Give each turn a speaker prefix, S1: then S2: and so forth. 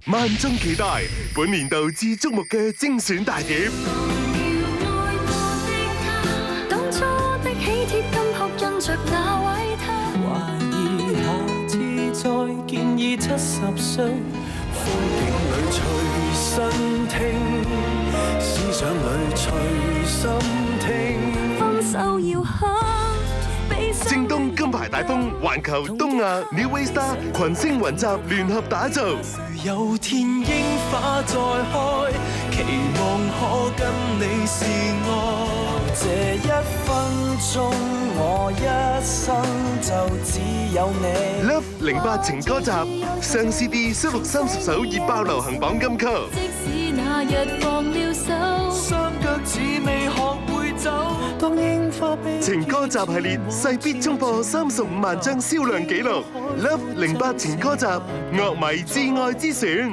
S1: 萬眾期待本年度至矚目嘅精選大碟。
S2: 當初的喜帖金箔印着那位他，
S3: 懷疑下次再見已70歲，風景裏隨身聽，思想裏隨心聽，
S2: 分手要響。
S1: 正東金牌大風，環球東亞 New Way Star 群星雲集聯合打造。
S3: 有天櫻花再開，期望可跟你示愛。這一分鐘，我一生就只有你。
S1: Love 08情歌集，上 CD 收錄30首熱爆流行榜金曲。
S2: 即使那日放了手，
S3: 雙腳似未學會走。當櫻花被
S1: 情歌集系列勢必衝破35萬張銷量紀錄。Love 08情歌集，樂迷至愛之選。